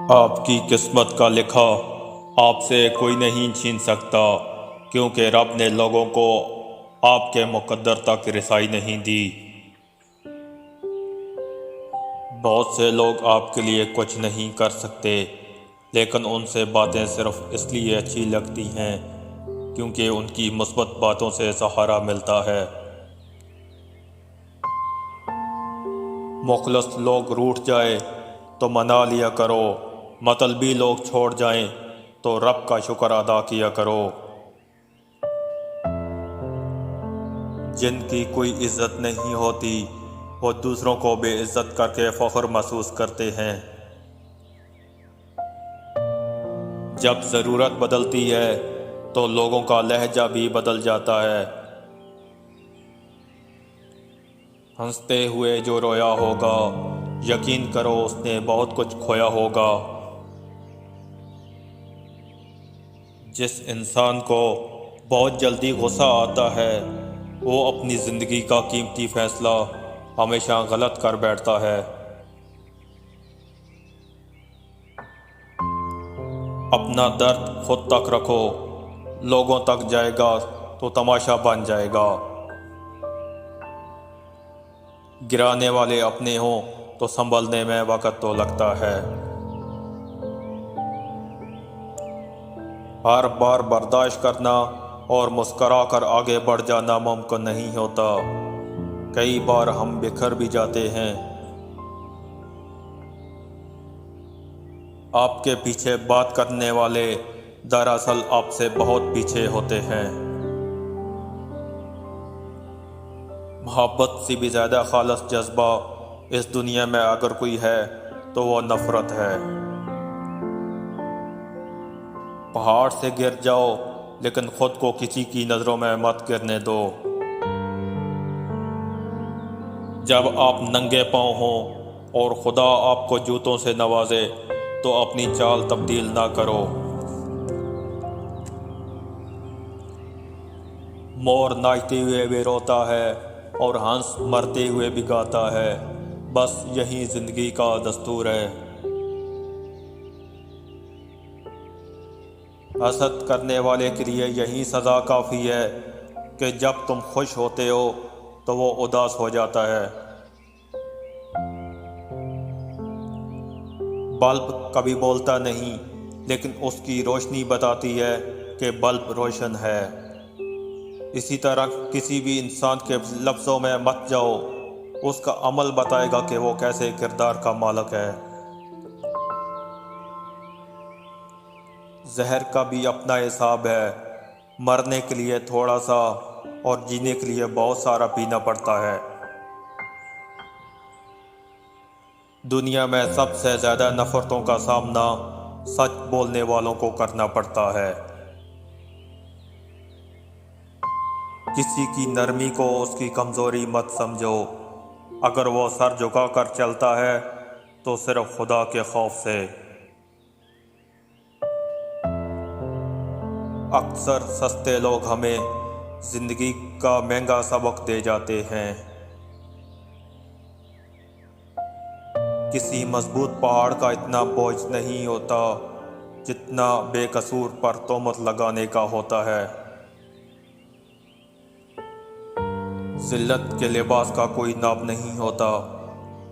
آپ کی قسمت کا لکھا آپ سے کوئی نہیں چھین سکتا، کیونکہ رب نے لوگوں کو آپ کے مقدر تک رسائی نہیں دی۔ بہت سے لوگ آپ کے لیے کچھ نہیں کر سکتے، لیکن ان سے باتیں صرف اس لیے اچھی لگتی ہیں کیونکہ ان کی مثبت باتوں سے سہارا ملتا ہے۔ مخلص لوگ روٹھ جائے تو منا لیا کرو، مطلبی لوگ چھوڑ جائیں تو رب کا شکر ادا کیا کرو۔ جن کی کوئی عزت نہیں ہوتی وہ دوسروں کو بے عزت کر کے فخر محسوس کرتے ہیں۔ جب ضرورت بدلتی ہے تو لوگوں کا لہجہ بھی بدل جاتا ہے۔ ہنستے ہوئے جو رویا ہوگا، یقین کرو اس نے بہت کچھ کھویا ہوگا۔ جس انسان کو بہت جلدی غصہ آتا ہے وہ اپنی زندگی کا قیمتی فیصلہ ہمیشہ غلط کر بیٹھتا ہے۔ اپنا درد خود تک رکھو، لوگوں تک جائے گا تو تماشا بن جائے گا۔ گرانے والے اپنے ہوں تو سنبھلنے میں وقت تو لگتا ہے۔ ہر بار برداشت کرنا اور مسکرا کر آگے بڑھ جانا ممکن نہیں ہوتا۔ کئی بار ہم بکھر بھی جاتے ہیں۔ آپ کے پیچھے بات کرنے والے دراصل آپ سے بہت پیچھے ہوتے ہیں۔ محبت سے بھی زیادہ خالص جذبہ اس دنیا میں اگر کوئی ہے تو وہ نفرت ہے۔ پہاڑ سے گر جاؤ لیکن خود کو کسی کی نظروں میں مت گرنے دو۔ جب آپ ننگے پاؤں ہوں اور خدا آپ کو جوتوں سے نوازے تو اپنی چال تبدیل نہ کرو۔ مور ناچتے ہوئے بھی روتا ہے اور ہنس مرتے ہوئے بھی گاتا ہے، بس یہی زندگی کا دستور ہے۔ حسد کرنے والے کے لیے یہی سزا کافی ہے کہ جب تم خوش ہوتے ہو تو وہ اداس ہو جاتا ہے۔ بلب کبھی بولتا نہیں لیکن اس کی روشنی بتاتی ہے کہ بلب روشن ہے۔ اسی طرح کسی بھی انسان کے لفظوں میں مت جاؤ، اس کا عمل بتائے گا کہ وہ کیسے کردار کا مالک ہے۔ زہر کا بھی اپنا حساب ہے، مرنے کے لیے تھوڑا سا اور جینے کے لیے بہت سارا پینا پڑتا ہے۔ دنیا میں سب سے زیادہ نفرتوں کا سامنا سچ بولنے والوں کو کرنا پڑتا ہے۔ کسی کی نرمی کو اس کی کمزوری مت سمجھو، اگر وہ سر جھکا کر چلتا ہے تو صرف خدا کے خوف سے۔ اکثر سستے لوگ ہمیں زندگی کا مہنگا سبق دے جاتے ہیں۔ کسی مضبوط پہاڑ کا اتنا بوجھ نہیں ہوتا جتنا بے قصور پر تہمت لگانے کا ہوتا ہے۔ ذلت کے لباس کا کوئی ناپ نہیں ہوتا،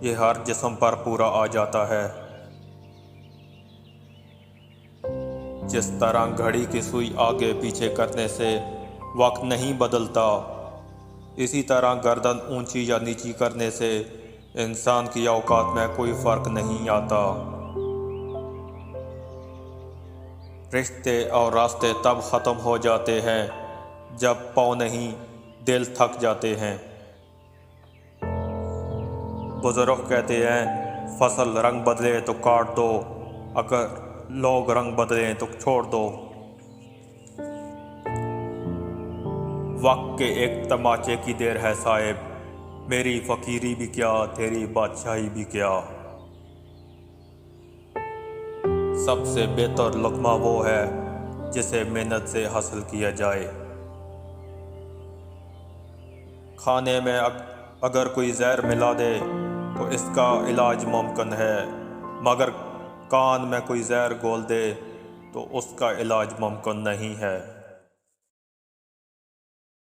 یہ ہر جسم پر پورا آ جاتا ہے۔ جس طرح گھڑی کی سوئی آگے پیچھے کرنے سے وقت نہیں بدلتا، اسی طرح گردن اونچی یا نیچی کرنے سے انسان کی اوقات میں کوئی فرق نہیں آتا۔ رشتے اور راستے تب ختم ہو جاتے ہیں جب پاؤں نہیں دل تھک جاتے ہیں۔ بزرگ کہتے ہیں فصل رنگ بدلے تو کاٹ دو، اگر لوگ رنگ بدلیں تو چھوڑ دو۔ وقت کے ایک تماچے کی دیر ہے صاحب، میری فقیری بھی کیا تیری بادشاہی بھی کیا۔ سب سے بہتر لقمہ وہ ہے جسے محنت سے حاصل کیا جائے۔ کھانے میں اگر کوئی زہر ملا دے تو اس کا علاج ممکن ہے، مگر کان میں کوئی زہر گھول دے تو اس کا علاج ممکن نہیں ہے۔